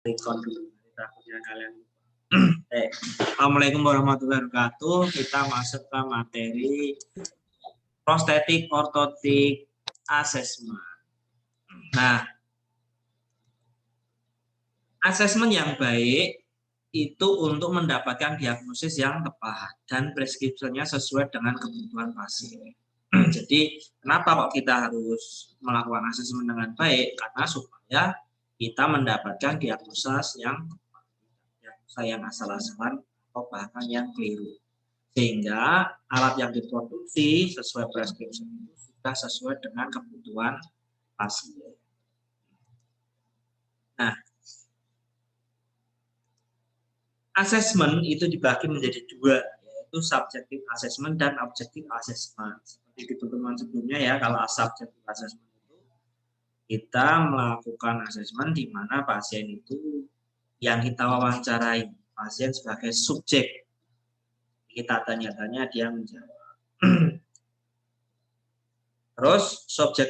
record dulu, takutnya kalian. Assalamualaikum warahmatullahi wabarakatuh. Kita masuk ke materi prosthetic orthotic assessment. Nah, asesmen yang baik itu untuk mendapatkan diagnosis yang tepat dan preskripsinya sesuai dengan kebutuhan pasien. Jadi, kenapa kok kita harus melakukan asesmen dengan baik? Karena supaya kita mendapatkan diagnosis yang tepat, diagnosis yang asal-asalan atau bahkan yang keliru. Sehingga alat yang diproduksi sesuai preskripsi itu sudah sesuai dengan kebutuhan pasien. Nah, asesmen itu dibagi menjadi dua, yaitu subjective assessment dan objective assessment. Seperti di pertemuan sebelumnya ya, kalau subjective assessment itu kita melakukan asesmen di mana pasien itu yang kita wawancarai, pasien sebagai subjek. Kita tanya-tanya, dia menjawab. Terus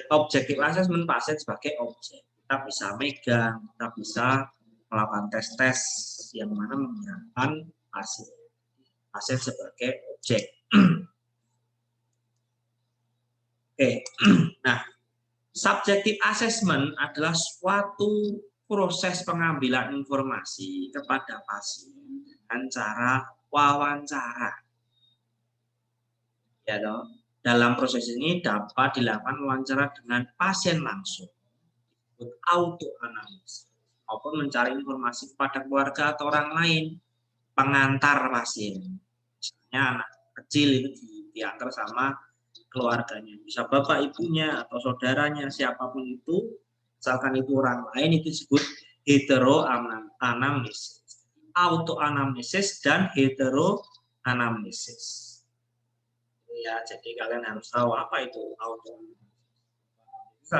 objective assessment, pasien sebagai objek. Kita bisa megang, kita bisa melakukan tes-tes yang mana menggunakan pasien sebagai objek. Oke, nah, subjective assessment adalah suatu proses pengambilan informasi kepada pasien dengan cara wawancara. Ya dong. Dalam proses ini dapat dilakukan wawancara dengan pasien langsung, autoanalisis, maupun mencari informasi kepada keluarga atau orang lain, pengantar pasien. Misalnya anak kecil itu diantar sama keluarganya, bisa bapak ibunya atau saudaranya, siapapun itu, misalkan itu orang lain, itu disebut heteroanamnesis, autoanamnesis dan heteroanamnesis. Ya, jadi kalian harus tahu apa itu autoanamnesis.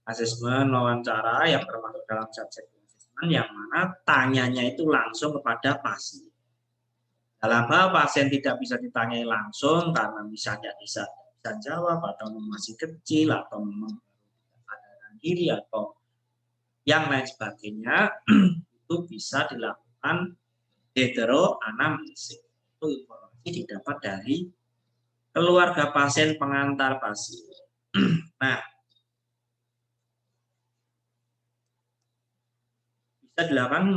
Asesmen wawancara yang termasuk dalam subjective assessment yang mana tanyanya itu langsung kepada pasien. Dalam hal pasien tidak bisa ditanyai langsung karena misalnya bisa jawab atau masih kecil atau memang sadarkan diri atau yang lain sebagainya, itu bisa dilakukan heteroanamnesis. Itu informasi didapat dari keluarga pasien, pengantar pasien. Nah, bisa dilakukan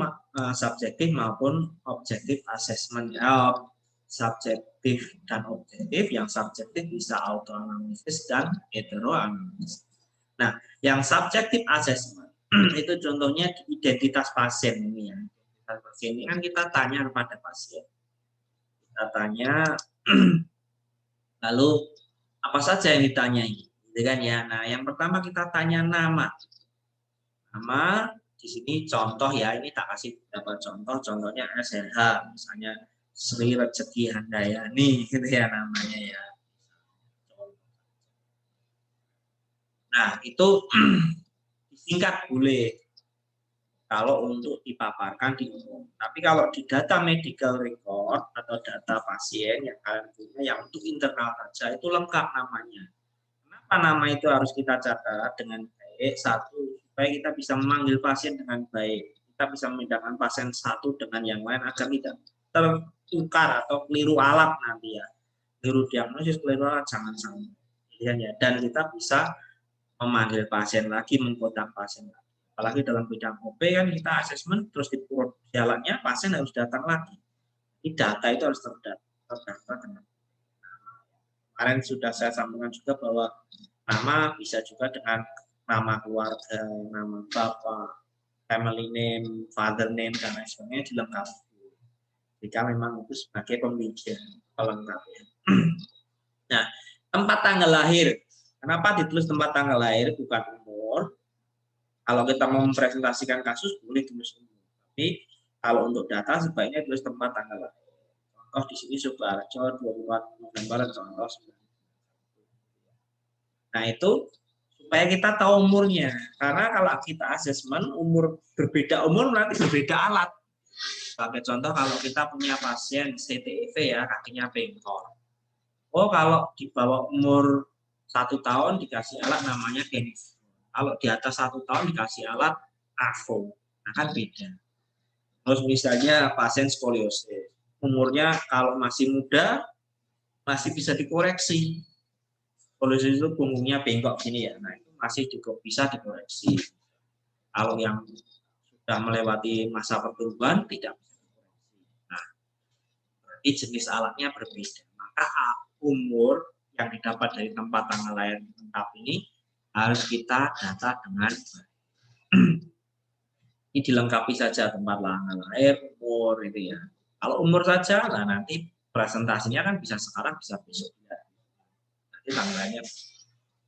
subjektif maupun objektif assessment. Subjektif dan objektif, yang subjektif bisa autoanalisis dan heteroanalisis. Nah, yang subjektif assessment itu contohnya identitas pasien ini ya. Identitas pasien ini kan kita tanya kepada pasien. Kita tanya lalu apa saja yang ditanyai, gitu kan ya. Nah, yang pertama kita tanya nama. Nama di sini contoh ya, ini tak kasih beberapa contoh. Contohnya SRH, misalnya Sri Rezeki Handayani, gitu ya namanya ya. Nah, itu disingkat boleh kalau untuk dipaparkan di umum. Tapi kalau di data medical record atau data pasien yang kalian punya yang untuk internal saja itu lengkap namanya. Kenapa nama itu harus kita catat dengan baik? Satu, supaya kita bisa memanggil pasien dengan baik. Kita bisa membedakan pasien satu dengan yang lain agar tidak tertukar atau keliru alat nanti ya. Keliru diagnosis, keliru alat jangan sampai. Ya. Dan kita bisa memanggil pasien lagi, mengkontak pasien lagi. Apalagi dalam bidang OP kan kita asesmen terus di jalannya pasien harus datang lagi. Di data itu harus terdaftar dengan nama. Kemarin sudah saya sampaikan juga bahwa nama bisa juga dengan nama keluarga, nama bapak, family name, father name, dan lain sebagainya dilengkapi. Jika memang itu sebagai pembicaraan pelengkap ya. Nah, tempat tanggal lahir. Kenapa ditulis tempat tanggal lahir bukan umur? Kalau kita mau mempresentasikan kasus boleh tulis umur. Tapi kalau untuk data sebaiknya tulis tempat tanggal lahir. Contoh di sini Sukoharjo 24 November contoh. Nah, itu supaya kita tahu umurnya. Karena kalau kita asesmen umur berbeda umur nanti berbeda alat. Sebagai contoh kalau kita punya pasien CTEV ya, kakinya bengkok. Oh, kalau di bawah umur 1 tahun dikasih alat namanya Kenif. Kalau di atas 1 tahun dikasih alat AVO. Nah, kan beda. Terus misalnya pasien skoliosis, umurnya kalau masih muda masih bisa dikoreksi. Skoliosis itu punggungnya bengkok gini ya, nah itu masih bisa dikoreksi. Kalau yang sudah melewati masa pertumbuhan tidak bisa dikoreksi. Nah, berarti jenis alatnya berbeda. Maka umur yang didapat dari tempat tanggal lahir lengkap ini harus kita data dengan baik. Ini dilengkapi saja tempat tanggal lahir, umur itu ya. Kalau umur saja, nah nanti presentasinya kan bisa sekarang, bisa besok ya. Nanti tanggalnya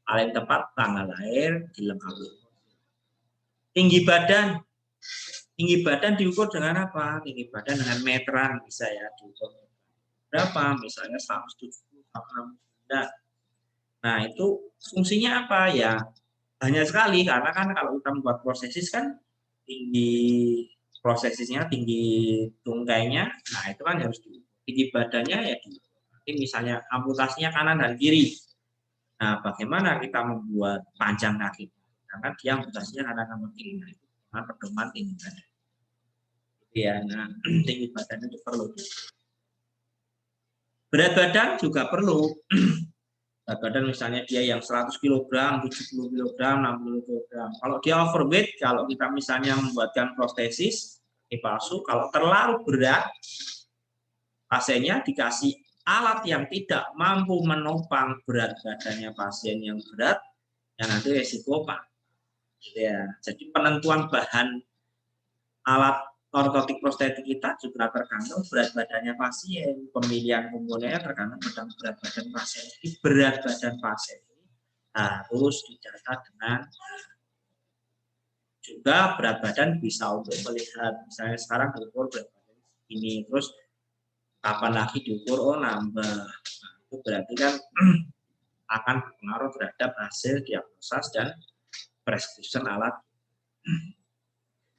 paling tepat tanggal lahir dilengkapi. Tinggi badan diukur dengan apa? Tinggi badan dengan meteran bisa ya diukur. Berapa? Misalnya 170 169. Nah, itu fungsinya apa ya? Hanya sekali karena kan kalau kita membuat prosesis kan tinggi prosesisnya, tinggi tungkainya, nah itu kan harus tinggi badannya ya. Jadi misalnya amputasinya kanan dan kiri. Nah, bagaimana kita membuat panjang kaki? Karena dia amputasinya kanan dan kiri. Nah, itu dengan pedoman tinggi badan. Ya, nah, tinggi badan itu perlu. Berat badan juga perlu. Berat badan misalnya dia yang 100 kg, 70 kg, 60 kg. Kalau dia overweight, kalau kita misalnya membuatkan prostesis palsu, kalau terlalu berat, pasiennya dikasih alat yang tidak mampu menopang berat badannya pasien yang berat, ya nanti resiko Pak. Ya, jadi penentuan bahan alat ortotik prostetik kita juga tergantung berat badannya pasien, pemilihan komponennya tergantung berat badan pasien. Jadi berat badan pasien ini harus didata dengan juga berat badan bisa untuk melihat, misalnya sekarang diukur berat badan ini, terus kapan lagi diukur, oh nambah. Nah, itu berarti kan akan berpengaruh terhadap hasil diagnosis dan prescription alat.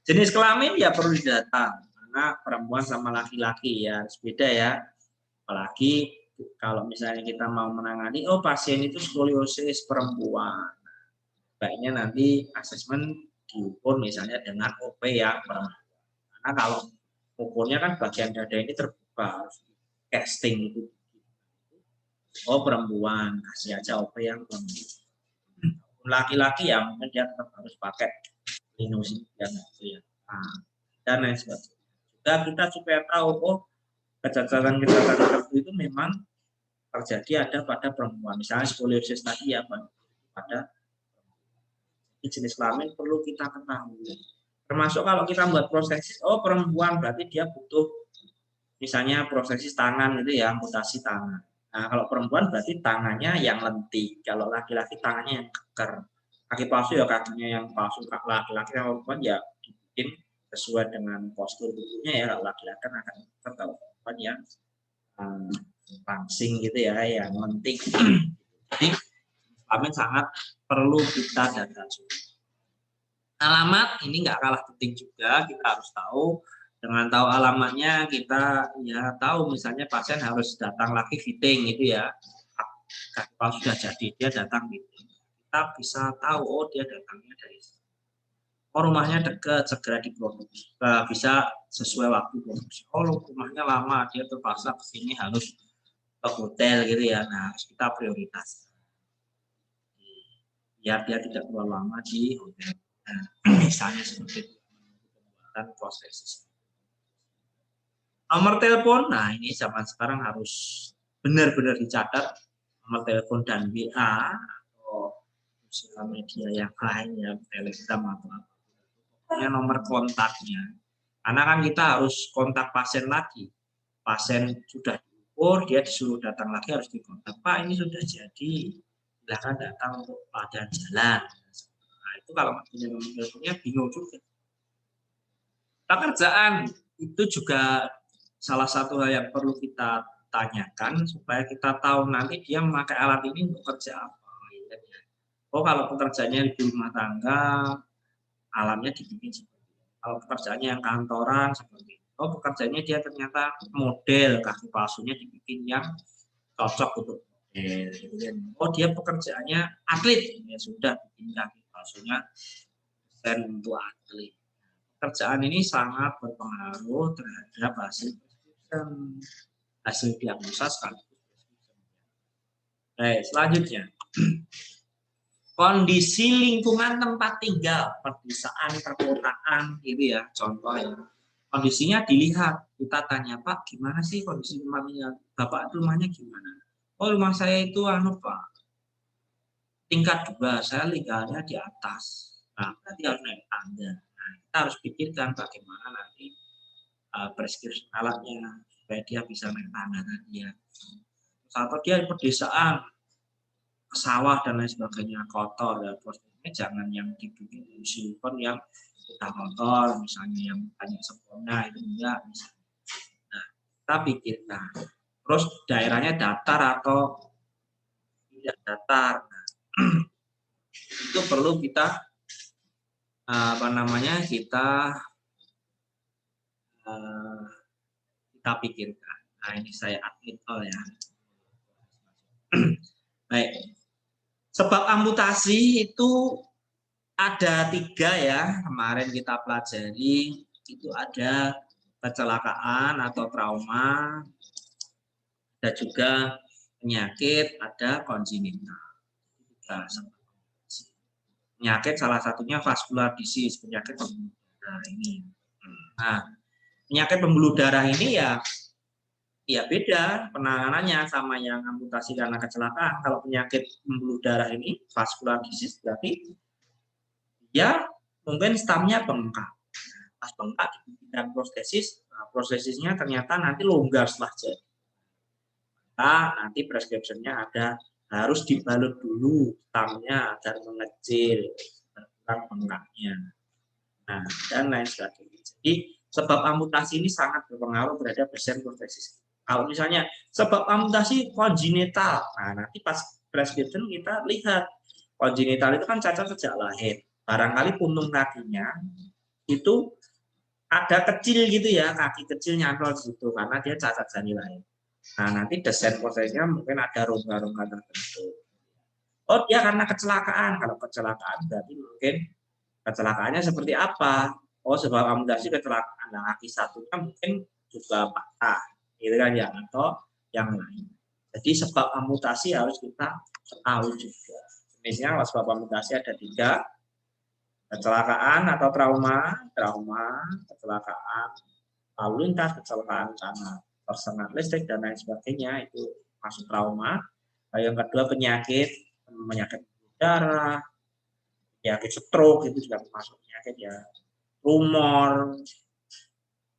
Jenis kelamin ya perlu didata, karena perempuan sama laki-laki ya harus beda ya. Apalagi kalau misalnya kita mau menangani, oh pasien itu skoliosis perempuan, baiknya nanti asesmen diukur misalnya dengan OP yang perempuan. Karena kalau ukurnya kan bagian dada ini terbuka, harus casting itu. Oh perempuan, kasih aja OP yang perempuan. Laki-laki ya mungkin dia tetap harus pakai linosin dan itu ya. Nah, dan lain sebagainya. Juga kita supaya tahu, oh kecacatan-kecacatan tertentu itu memang terjadi ada pada perempuan. Misalnya skoliosis tadi ya pada jenis kelamin perlu kita ketahui. Termasuk kalau kita buat prosesis, oh perempuan berarti dia butuh misalnya prosesis tangan gitu ya, amputasi tangan. Nah kalau perempuan berarti tangannya yang lentik, kalau laki-laki tangannya yang keker. Kaki palsu ya kakinya yang palsu, laki-laki yang perempuan ya dibikin sesuai dengan postur tubuhnya ya. Kalau laki-laki kan akan keker, kalau perempuan yang pangsing gitu ya, yang lentik. Jadi kelamin sangat perlu kita data juga. Alamat ini nggak kalah penting juga, kita harus tahu. Dengan tahu alamatnya kita ya tahu misalnya pasien harus datang lagi fitting gitu ya. Kalau sudah jadi dia datang fitting, kita bisa tahu oh dia datangnya dari oh rumahnya dekat, segera diproduksi. Bisa sesuai waktu produksi. Oh rumahnya lama, dia terpaksa kesini harus ke hotel gitu ya. Nah harus kita prioritas. Biar dia tidak terlalu lama di hotel. Nah, misalnya seperti itu. Pembuatan proses. Nomor telepon, nah ini zaman sekarang harus benar-benar dicatat nomor telepon dan WA atau sosial media yang lainnya, Telegram atau apa. Pokoknya nomor kontaknya. Karena kan kita harus kontak pasien lagi. Pasien sudah diukur, dia disuruh datang lagi harus dikontak. Pak, ini sudah jadi, silakan datang untuk pelajaran jalan. Nah, itu kalau punya nomor teleponnya bingung juga. Pekerjaan itu juga salah satu hal yang perlu kita tanyakan supaya kita tahu nanti dia memakai alat ini untuk kerja apa. Oh kalau pekerjaannya di rumah tangga, alatnya dibikin seperti itu. Kalau pekerjaannya yang kantoran seperti itu. Oh pekerjaannya dia ternyata model, kaki palsunya dibikin yang cocok untuk model. Oh dia pekerjaannya atlet, ya sudah bikin kaki palsunya desain untuk atlet. kerjaan ini sangat berpengaruh terhadap hasil diagnosa sekaligus. Baik, selanjutnya. Kondisi lingkungan tempat tinggal, pedesaan, perkotaan, gitu ya, contoh ya. Kondisinya dilihat, kita tanya, Pak, gimana sih kondisi rumahnya? Bapak rumahnya gimana? Oh, rumah saya itu Pak, tingkat 2, saya tinggalnya di atas. Nah, berarti harus naik tangga. Nah, kita harus pikirkan bagaimana nanti preskripsi alatnya supaya dia bisa naik tangga tadi ya. Atau dia di pedesaan, ke sawah dan lain sebagainya, kotor dan prosesnya jangan yang dibikin silikon yang sudah kotor, misalnya yang banyak sebelumnya itu enggak misalnya. Nah, kita pikirkan. Terus daerahnya datar atau tidak datar. Nah, itu perlu kita kita pikirkan. Nah, ini saya admit ya. Baik. Sebab amputasi itu ada 3 ya, kemarin kita pelajari, itu ada kecelakaan atau trauma, ada juga penyakit, ada kongenital. Penyakit salah satunya vascular disease, penyakit pembuluh darah ini. Nah, penyakit pembuluh darah ini ya beda penanganannya sama yang amputasi karena kecelakaan. Kalau penyakit pembuluh darah ini vascular disease berarti ya mungkin stamnya bengkak. Pas bengkak dan prosesisnya ternyata nanti longgar setelah jadi. Nah, nanti prescription-nya ada harus dibalut dulu stamnya agar mengecil berkurang bengkaknya. Nah, dan lain sebagainya. Jadi sebab amputasi ini sangat berpengaruh terhadap desain prostesis. Kalau misalnya sebab amputasi kongenital, nah nanti pas prescription kita lihat kongenital itu kan cacat sejak lahir. Barangkali puntung kakinya itu ada kecil gitu ya, kaki kecil nyantol di situ karena dia cacat dari lahir. Nah nanti desain prosesnya mungkin ada rongga-rongga tertentu. Oh dia karena kecelakaan, kalau kecelakaan berarti mungkin kecelakaannya seperti apa? Oh sebab amputasi kecelakaan, nah kaki satunya mungkin juga patah. Gitu kan ya, atau yang lain. Jadi sebab amputasi harus kita tahu juga. Misalnya kalau sebab amputasi ada 3, kecelakaan atau trauma, kecelakaan lalu lintas, kecelakaan karena tersengat listrik dan lain sebagainya itu masuk trauma. Yang kedua penyakit darah, penyakit stroke itu juga masuk penyakit ya, tumor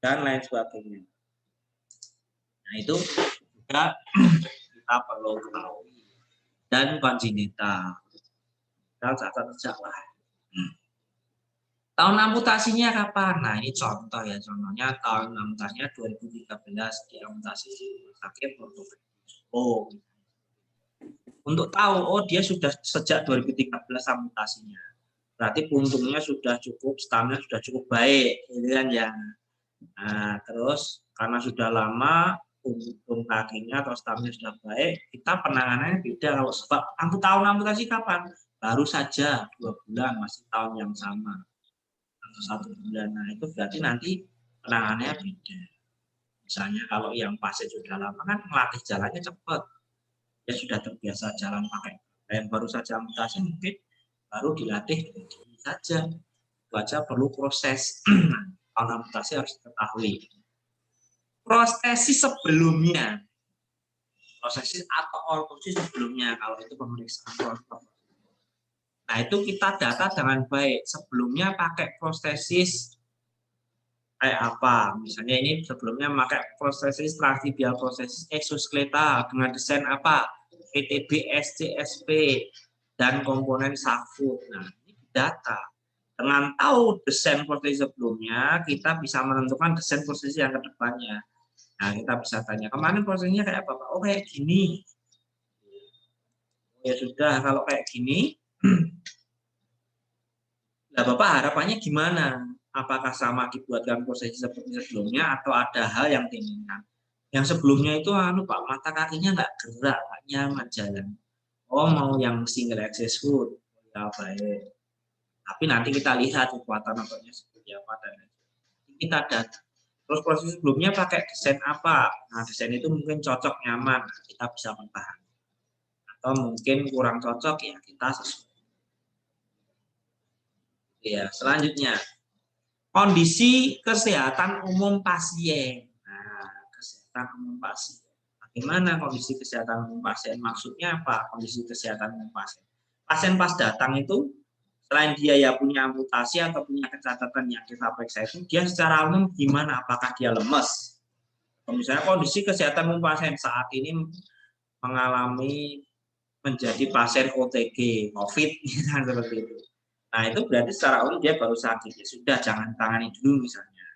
dan lain sebagainya. Nah itu juga kita perlu tahu. Dan kongenital, kita catat sejak lahir. Tahun amputasinya kapan? Nah ini contoh ya, contohnya tahun amputasinya 2013 di amputasi sakit ortopedi. Untuk tahu, oh dia sudah sejak 2013 amputasinya. Berarti puntungnya sudah cukup, stamina sudah cukup baik, gitu kan ya. Nah, terus karena sudah lama puntung kakinya atau stamina sudah baik, kita penanganannya beda. Kalau sebab tahun amputasi kapan? Baru saja 2 bulan, masih tahun yang sama atau 1 bulan. Nah itu berarti nanti penanganannya beda. Misalnya kalau yang pasien sudah lama kan melatih jalannya cepat, dia sudah terbiasa jalan pakai. Yang baru saja amputasi mungkin baru dilatih saja. Itu aja perlu proses. Kalau amputasi harus diketahui. Prostesis sebelumnya, prostesis atau ortosis sebelumnya, kalau itu pemeriksaan ortosis. Nah itu kita data dengan baik. Sebelumnya pakai prostesis kayak apa? Misalnya ini sebelumnya pakai prostesis transtibial prostesis exoskeletal dengan desain apa? PTB, SCSP dan komponen safut. Nah ini data. Dengan tahu desain prostesis sebelumnya, kita bisa menentukan desain prostesis yang kedepannya. Nah, kita bisa tanya, kemarin prosesnya kayak apa, Pak? Oh, kayak gini. Ya sudah, kalau kayak gini, nah, Bapak harapannya gimana? Apakah sama dibuatkan proses seperti sebelumnya atau ada hal yang diinginkan? Yang sebelumnya itu, Pak, mata kakinya nggak gerak, nggak nyaman jalan. Oh, mau yang single access foot. Ya, baik. Tapi nanti kita lihat kekuatan ototnya seperti apa dan lain sebagainya. kita data. Terus proses sebelumnya pakai desain apa? Nah, desain itu mungkin cocok, nyaman, kita bisa bertahan. Atau mungkin kurang cocok, ya kita sesuai. Ya, selanjutnya kondisi kesehatan umum pasien. Nah, kesehatan umum pasien. Bagaimana kondisi kesehatan umum pasien? Maksudnya apa? Kondisi kesehatan umum pasien. Pasien pas datang itu, selain dia ya punya amputasi atau punya kecacatan yang kita periksa itu, dia secara umum gimana? Apakah dia lemes? Misalnya kondisi kesehatan umum pasien saat ini mengalami menjadi pasien OTG, COVID, seperti itu. Nah, itu berarti secara umum dia baru sakit. Ya sudah, jangan tangani dulu misalnya.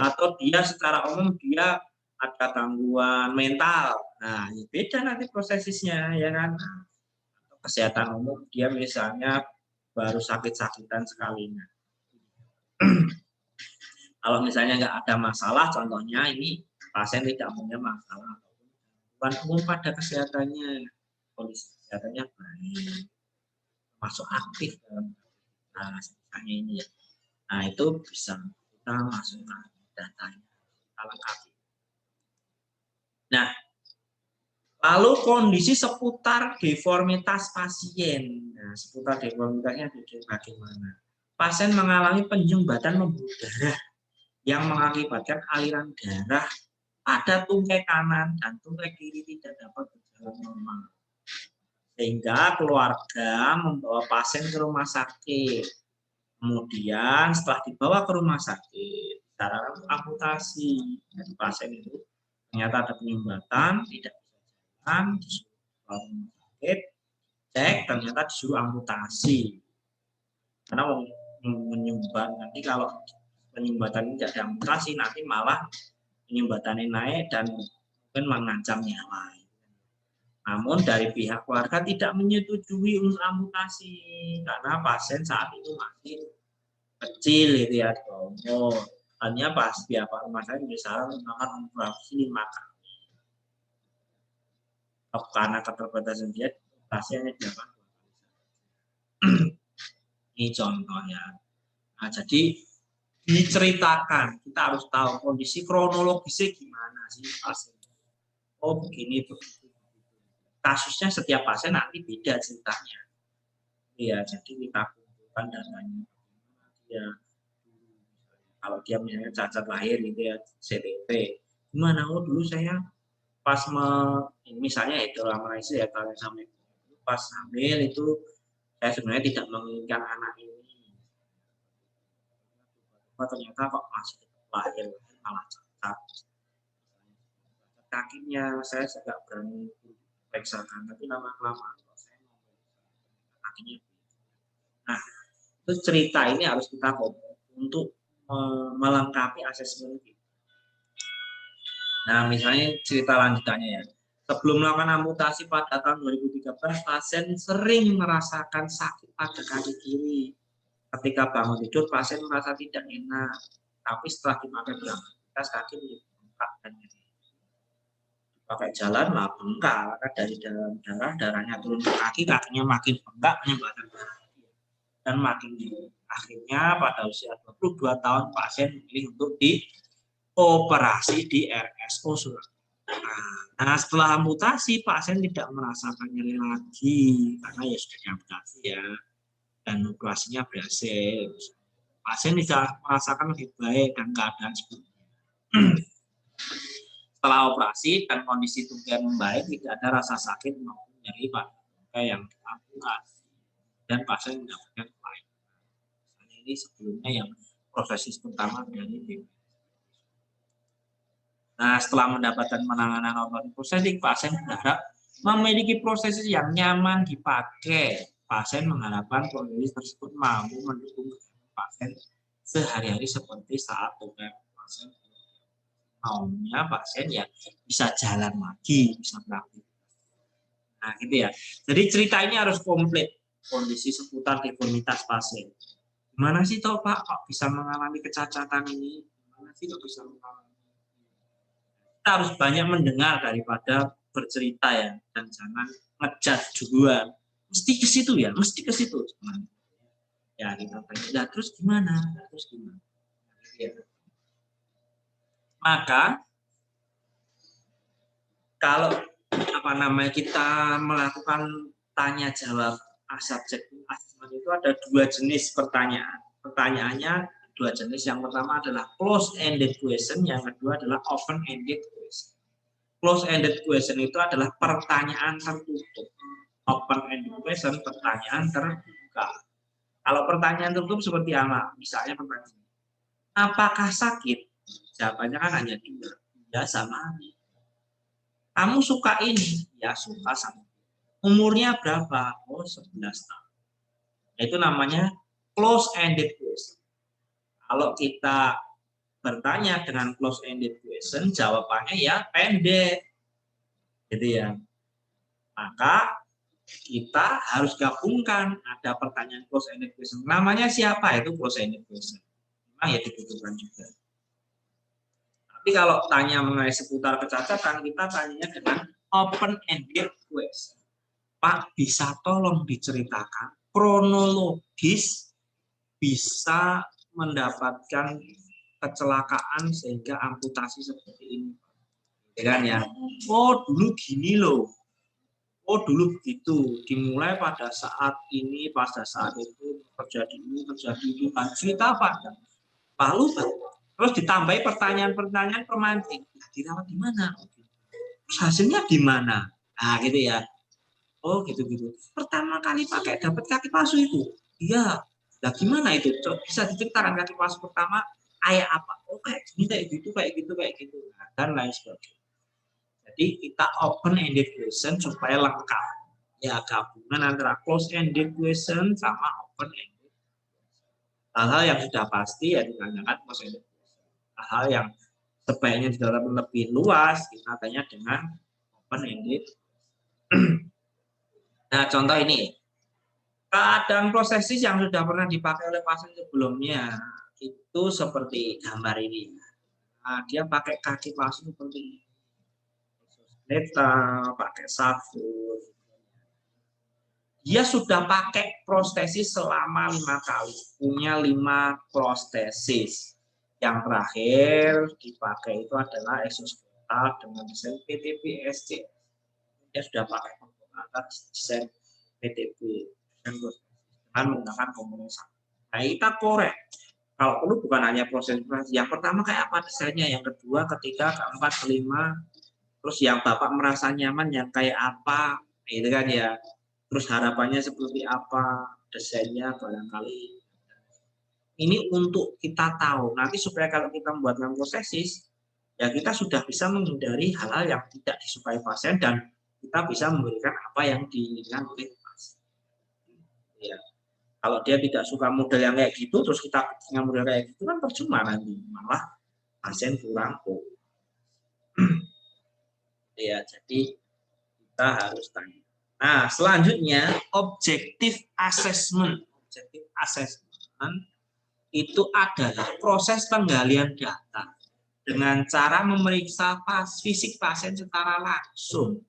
Atau dia secara umum dia ada gangguan mental. Nah, ya beda nanti prosesnya, ya kan? Kesehatan umum dia misalnya baru sakit-sakitan sekalinya. Kalau misalnya nggak ada masalah, contohnya ini pasien tidak punya masalah, bukan umum pada kesehatannya, kondisi kesehatannya baik, masuk aktif dalam misalnya ini ya. Nah, itu bisa kita masukkan datanya, kita lengkapi. Nah, lalu kondisi seputar deformitas pasien. Nah, seputar deformitasnya bagaimana? Pasien mengalami penyumbatan pembuluh darah yang mengakibatkan aliran darah pada tungkai kanan dan tungkai kiri tidak dapat berjalan normal. Sehingga keluarga membawa pasien ke rumah sakit. Kemudian setelah dibawa ke rumah sakit, cara amputasi. Jadi pasien itu ternyata ada penyumbatan, tidak bisa jalan, disuruh ke rumah sakit, cek, ternyata disuruh amputasi. Karena menyumbat, nanti kalau penyumbatan tidak ada amputasi, nanti malah penyumbatannya naik dan mungkin mengancam nyawa. Namun dari pihak keluarga tidak menyetujui untuk amputasi karena pasien saat itu masih kecil gitu ya, hanya pas pihak rumah sakit misalnya melakukan operasi 5 kali. Karena keterbatasan dia, pasiennya dilakukan 2 kali. Ini contohnya. Nah, jadi diceritakan, kita harus tahu kondisi kronologisnya gimana sih pasien. Oh begini, begitu. Kasusnya setiap pasien nanti beda ceritanya. Ya, jadi kita kumpulkan datanya. Ya, kalau dia misalnya cacat lahir gitu ya, CTP. Gimana? Oh dulu saya pas misalnya heteroamnisis ya, kalau sampai pas hamil itu saya sebenarnya tidak menginginkan anak ini. Ternyata kok masih lahir malah cacat. Kakinya saya juga berani periksakan, tapi lama-lama kakinya. Nah, itu cerita ini harus kita untuk melengkapi asesmen kita. Nah, misalnya cerita lanjutannya ya. Sebelum melakukan amputasi pada tahun 2013, pasien sering merasakan sakit pada kaki kiri. Ketika bangun tidur, pasien merasa tidak enak. Tapi setelah dipakai beraktivitas, kaki bengkak dan nyeri. Pakai jalan malah bengkak, karena dari dalam darahnya turun ke kaki, kakinya makin bengkak, menyebabkan dan makin nyeri. Akhirnya pada usia 22 tahun pasien memilih untuk dioperasi di RSO Surabaya. Nah, setelah amputasi pasien tidak merasakan nyeri lagi karena ya sudah diamputasi ya, dan operasinya berhasil. Pasien tidak merasakan lebih baik dan keadaan sebelumnya. Setelah operasi dan kondisi tungkai membaik, tidak ada rasa sakit maupun nyeri pada tungkai yang diamputasi dan pasien mendapatkan pelayanan. Ini sebelumnya yang proses pertama dari BPJS. Nah, setelah mendapatkan penanganan ortodontik prostetik, pasien berharap memiliki prosesis yang nyaman dipakai. Pasien mengharapkan prosesis tersebut mampu mendukung pasien sehari-hari seperti saat tungkai pasien. Maunya pasien ya bisa jalan lagi, bisa beraktivitas. Nah, gitu ya. Jadi cerita ini harus komplit, kondisi seputar deformitas pasien. Gimana sih toh Pak, kok bisa mengalami kecacatan ini? Gimana sih kok bisa mengalami? Kita harus banyak mendengar daripada bercerita ya, dan jangan ngejudge duluan. Mesti ke situ ya, mesti ke situ. Ya kita tanya, terus gimana? Terus gimana? Ya. Maka kalau kita melakukan tanya jawab subjective assessment itu ada dua jenis pertanyaan. Pertanyaannya dua jenis. Yang pertama adalah close-ended question, yang kedua adalah open-ended question. Close-ended question itu adalah pertanyaan tertutup. Open-ended question pertanyaan terbuka. Kalau pertanyaan tertutup seperti apa? Misalnya pertanyaan, apakah sakit? Jawabannya kan hanya dua, ya sama. Kamu suka ini? Ya suka sama. Umurnya berapa? Oh 11 tahun. Itu namanya close-ended question. Kalau kita bertanya dengan close-ended question, jawabannya ya pendek. Gitu ya. Maka kita harus gabungkan, ada pertanyaan close-ended question. Namanya siapa? Itu close-ended question. Memang ya dibutuhkan juga. Tapi kalau tanya mengenai seputar kecacatan, kita tanya dengan open-ended question. Pak, bisa tolong diceritakan kronologis bisa mendapatkan kecelakaan sehingga amputasi seperti ini. Ya kan ya? Oh, dulu gini loh. Oh, dulu begitu. Dimulai pada saat ini, pada saat itu terjadi ini, terjadi itu. Kan cerita apa? Lalu terus ditambahi pertanyaan-pertanyaan pemancing. Dirawat di mana? Terus hasilnya di mana? Nah, gitu ya. Oh, gitu-gitu. Pertama kali pakai dapat kaki palsu itu. Iya. Nah, gimana itu? Bisa diceritakan kaki palsu pertama kayak apa? Oh, kayak gini, kayak gitu, kayak gitu, kayak gitu. Nah, dan lain sebagainya. Jadi kita open-ended question supaya lengkap. Ya, gabungan antara close-ended question sama open-ended. Hal-hal yang sudah pasti ya ditanyakan close-ended question. Hal-hal yang sebaiknya didalami lebih luas, kita tanya dengan open-ended. Nah, contoh ini. Keadaan prosesis yang sudah pernah dipakai oleh pasien sebelumnya itu seperti gambar ini. Nah, dia pakai kaki palsu seperti ini. Neta, pakai safu. Dia sudah pakai prostesis selama 5 kali. Punya 5 prostesis. Yang terakhir dipakai itu adalah exoskeletal dengan desain PTP SC. Dia sudah pakai desain PTP dengan menggunakan komponen satu. Nah, kita korek. Kalau perlu bukan hanya proses. Yang pertama kayak apa desainnya, yang kedua, ketiga, keempat, kelima, terus yang Bapak merasa nyaman yang kayak apa, gitu kan ya. Terus harapannya seperti apa, desainnya barangkali. Ini untuk kita tahu. Nanti supaya kalau kita membuat prosesis, ya kita sudah bisa menghindari hal-hal yang tidak disukai pasien dan kita bisa memberikan apa yang diinginkan oleh pasien. Ya. Kalau dia tidak suka model yang kayak gitu, terus kita dengan model kayak gitu kan percuma nanti, malah pasien kurang ya. Jadi kita harus tanya. Nah, selanjutnya objektif assessment. Objektif assessment itu adalah proses penggalian data dengan cara memeriksa fisik pasien secara langsung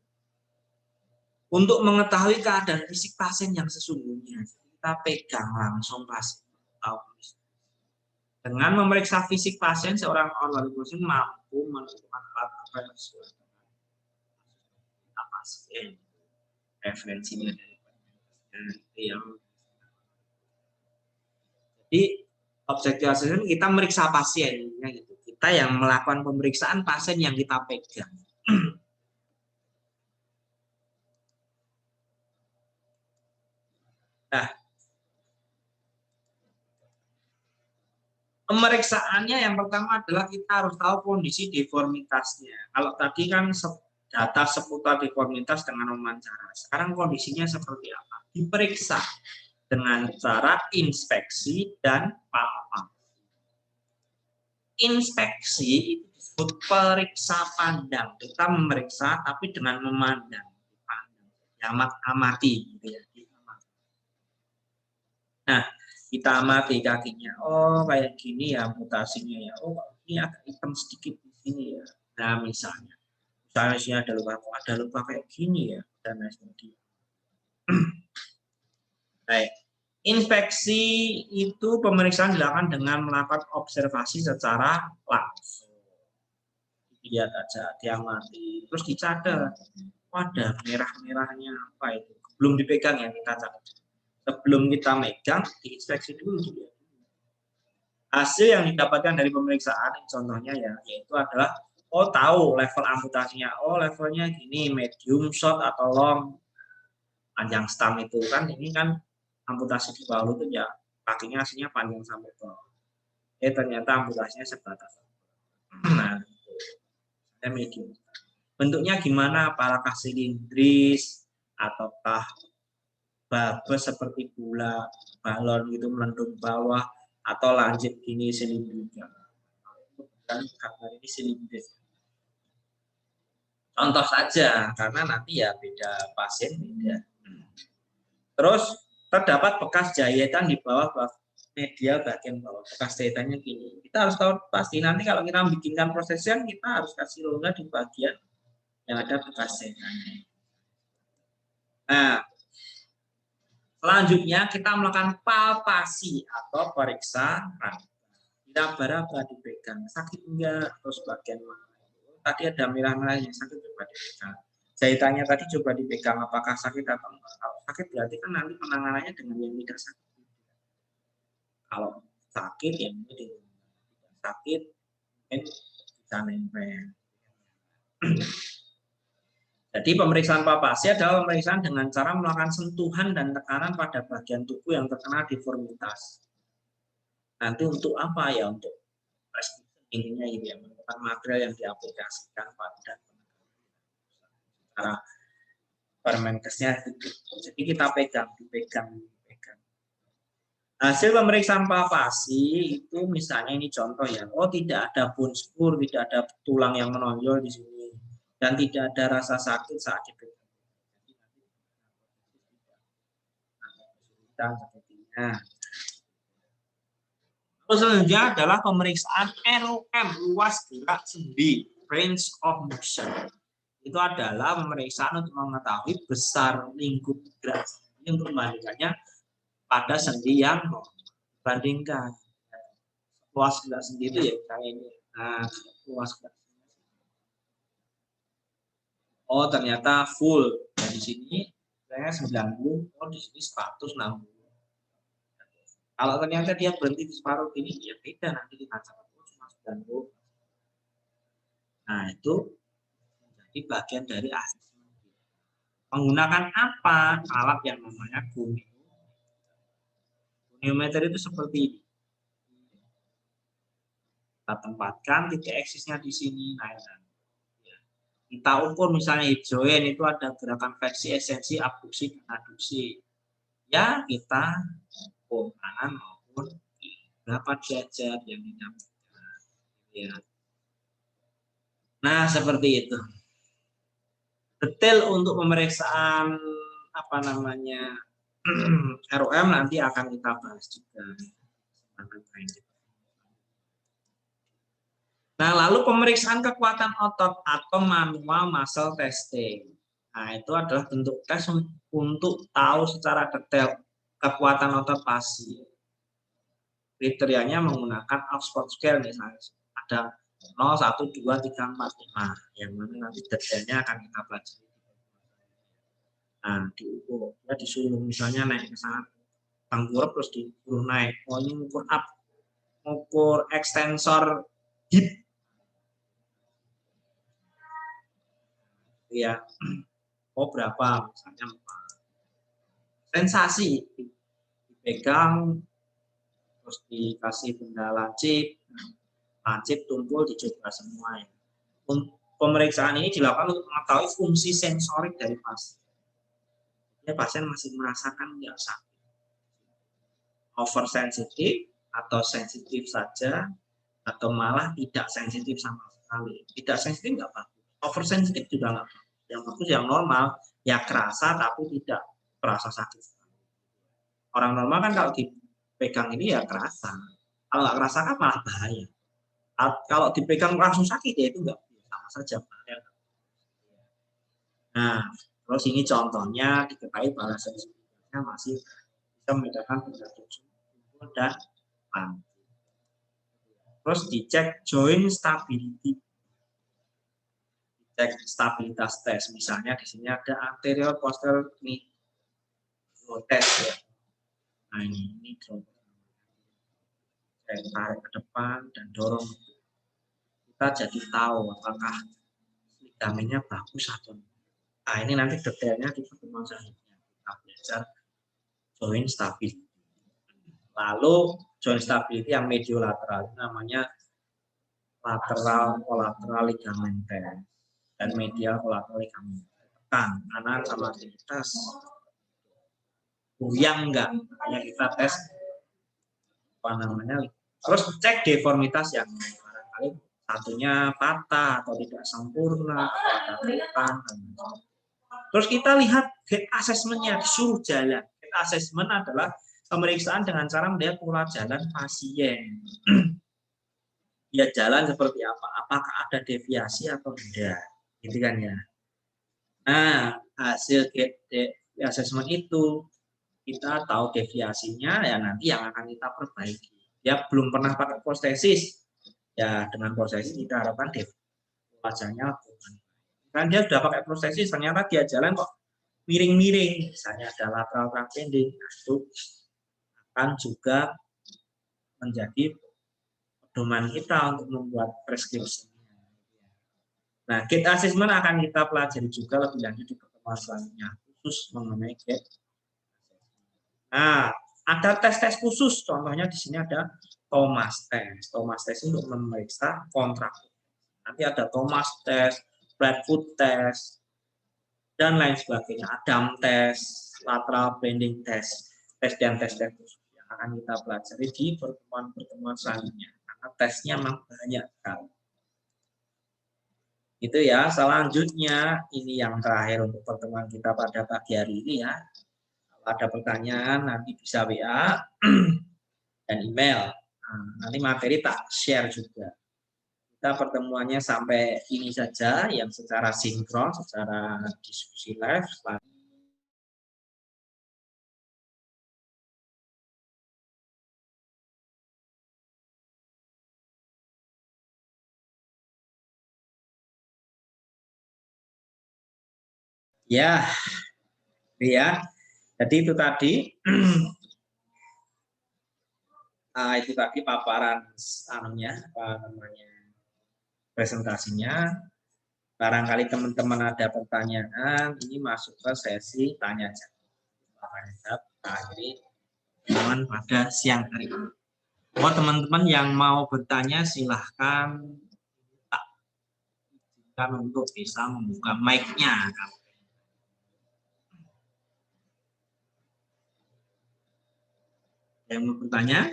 untuk mengetahui keadaan fisik pasien yang sesungguhnya. Kita pegang langsung pasien. Dengan memeriksa fisik pasien, seorang online person mampu menentukan alat apa yang sesuai dengan pasien. Referensinya dari yang jadi objektif assessment kita meriksa pasien, gitu. Kita yang melakukan pemeriksaan pasien yang kita pegang. Nah, pemeriksaannya yang pertama adalah kita harus tahu kondisi deformitasnya. Kalau tadi kan data seputar deformitas dengan wawancara. Sekarang kondisinya seperti apa? Diperiksa dengan cara inspeksi dan palpasi. Inspeksi itu disebut periksa pandang. Kita memeriksa tapi dengan memandang. Amati, gitu ya. Nah, kita amati kakinya. Oh, kayak gini ya mutasinya ya. Oh, ini agak hitam sedikit di sini ya. Nah, misalnya sini ada luka kayak gini ya, dan lain sebagainya. Baik. Infeksi itu pemeriksaan dilakukan dengan melakukan observasi secara langsung. Lihat aja, dia mati, terus dicatat. Wadah, merah-merahnya apa itu? Belum dipegang ya, kita catat. Sebelum kita megang, diinspeksi dulu. Hasil yang didapatkan dari pemeriksaan, contohnya ya, yaitu adalah, oh tahu level amputasinya, oh levelnya gini, medium, short, atau long. Panjang stam itu kan, ini kan amputasi di bawah itu ya, kakinya aslinya panjang sampai bawah. Ternyata amputasinya sebatas. Nah, medium. Bentuknya gimana? Apakah silindris, ataukah babes seperti bola, balon gitu melendung bawah, atau lancip gini silindris. Kan gambar ini silindris. Contoh saja, karena nanti ya beda pasien beda. Terus terdapat bekas jahitan di bawah medial bagian bawah. Bekas jahitannya gini. Kita harus tahu pasti nanti kalau kita bikinkan prosesnya, kita harus kasih rongga di bagian yang ada bekas jahitannya. Nah, selanjutnya kita melakukan palpasi atau periksa raba. Raba-raba dipegang, sakit enggak? Terus bagian mana? Tadi ada merah-merah yang sakit, coba dipegang. Jahitannya tadi coba dipegang, apakah sakit atau enggak. Kalau sakit berarti kan nanti penanganannya dengan yang tidak sakit. Kalau sakit ya mungkin tidak sakit, mungkin bisa nempel. Jadi pemeriksaan palpasi adalah pemeriksaan dengan cara melakukan sentuhan dan tekanan pada bagian tubuh yang terkena deformitas. Nanti untuk apa ya? Untuk intinya ini ya, menemukan material yang diaplikasikan pada cara Permenkesnya. Jadi kita dipegang. Hasil pemeriksaan palpasi itu misalnya ini contoh ya, oh tidak ada bone spur, tidak ada tulang yang menonjol di sini, dan tidak ada rasa sakit saat dipegang. Terus selanjutnya adalah pemeriksaan ROM, luas gerak sendi, range of motion. Itu adalah pemeriksaan untuk mengetahui besar lingkup gerak sendi untuk membandingkannya pada sendi yang bandingkan. Luas gerak sendi itu ya kayak ini. Nah, luas gerak sendi. Oh, ternyata full. Nah, di sini saya 90, oh di sini 160. Kalau ternyata dia berhenti di separuh ini, ya beda nanti kita catat cuma 90. Nah, itu menjadi bagian dari asesmen. Menggunakan apa? Alat yang namanya goniometer. Goniometer itu seperti ini. Kita tempatkan titik eksisnya di sini. Nah, kita ukur misalnya hip joint itu ada gerakan fleksi, ekstensi, abduksi, dan aduksi. Ya, kita ukur kanan maupun berapa derajat yang didapatkan. Ya. Nah, seperti itu. Detail untuk pemeriksaan apa namanya ROM nanti akan kita bahas juga. Nah, lalu pemeriksaan kekuatan otot atau manual muscle testing. Nah, itu adalah bentuk tes untuk tahu secara detail kekuatan otot pasien. Kriterianya menggunakan Oxford Scale misalnya. Ada 0, 1, 2, 3, 4, 5. Yang mana nanti detailnya akan kita pelajari. Nah, diukur. Ya disuruh misalnya naik ke sana tengkurap terus disuruh naik. Oh, ini ukur up, ukur ekstensor hip. Ya, oh berapa misalnya sensasi dipegang terus dikasih benda lancip tumpul dicoba semua ya. Pemeriksaan ini dilakukan untuk mengetahui fungsi sensorik dari pasien. Ya, pasien masih merasakan nggak sakit, oversensitif atau sensitif saja atau malah tidak sensitif sama sekali. Tidak sensitif nggak apa-apa, oversensitif juga nggak apa-apa. Yang bagus yang normal, ya kerasa tapi tidak terasa sakit. Orang normal kan kalau dipegang ini ya kerasa. Kalau nggak kerasa kan malah bahaya. Kalau dipegang langsung sakit ya itu nggak sama saja bahaya. Nah, terus ini contohnya diketahui bahwa sensitifnya masih bisa membedakan benda tujuh, kumpul dan panci. Terus dicek joint stability, dicek stabilitas tes. Misalnya di sini ada anterior posterior knee test ya. Nah ini tarik ke depan dan dorong. Kita jadi tahu apakah ligamennya bagus atau enggak. Nah ini nanti detailnya di pertemuan selanjutnya. Kita belajar joint stability. Lalu joint stability yang mediolateral namanya lateral kolateral ligamen test dan medial kolateral ligamen. Tekan kanan sama kiri tes. Goyang enggak? Hanya kita tes apa namanya. Terus cek deformitas yang barangkali satunya patah atau tidak sempurna atau ada kerutan. Terus kita lihat gait assessment-nya, disuruh jalan. Gait assessment adalah pemeriksaan dengan cara melihat pola jalan pasien. Dia jalan seperti apa? Apakah ada deviasi atau tidak? Gitu kan ya. Nah, hasil gait assessment itu kita tahu deviasinya ya nanti yang akan kita perbaiki. Dia belum pernah pakai prostesis. Ya, dengan prostesis kita harapkan wajahnya kan dia sudah pakai prostesis, ternyata dia jalan kok miring-miring, misalnya ada lateral track pending, nah, itu akan juga menjadi pedoman kita untuk membuat preskripsi. Nah, gait assessment akan kita pelajari juga lebih lanjut di pertemuan selanjutnya, khusus mengenai gait. Nah, ada tes-tes khusus, contohnya di sini ada Thomas test. Thomas test untuk memeriksa kontrak. Nanti ada Thomas test, Flatfoot test, dan lain sebagainya. Adam test, lateral bending test, dan tes khusus yang akan kita pelajari di pertemuan-pertemuan selanjutnya. Karena tesnya memang banyak sekali. Itu ya. Selanjutnya ini yang terakhir untuk pertemuan kita pada pagi hari ini ya. Kalau ada pertanyaan nanti bisa WA dan email. Nah, nanti materi tak share juga. Kita pertemuannya sampai ini saja yang secara sinkron, secara diskusi live. Ya, ya. Jadi itu tadi, itu tadi paparan anunya, apa namanya, presentasinya. Barangkali teman-teman ada pertanyaan, ini masuk ke sesi tanya jawab. Akhiri teman pada siang hari ini. Oh, teman-teman yang mau bertanya silahkan tak izinkan untuk bisa membuka mic-nya. Yang mau bertanya?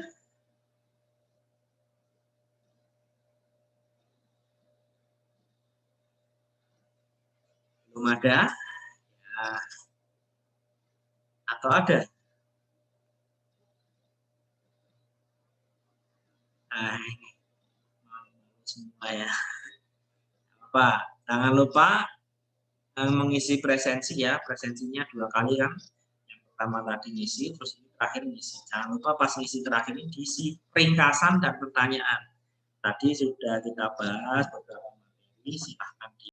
Belum ada? Ya. Atau ada? Nah, ini semua ya. Apa? Jangan lupa mengisi presensi ya. Presensinya 2 kali kan. Yang pertama tadi ngisi, terus terakhir ngisi. Jangan lupa pas ngisi terakhir ini diisi ringkasan dan pertanyaan. Tadi sudah kita bahas beberapa materi, silahkan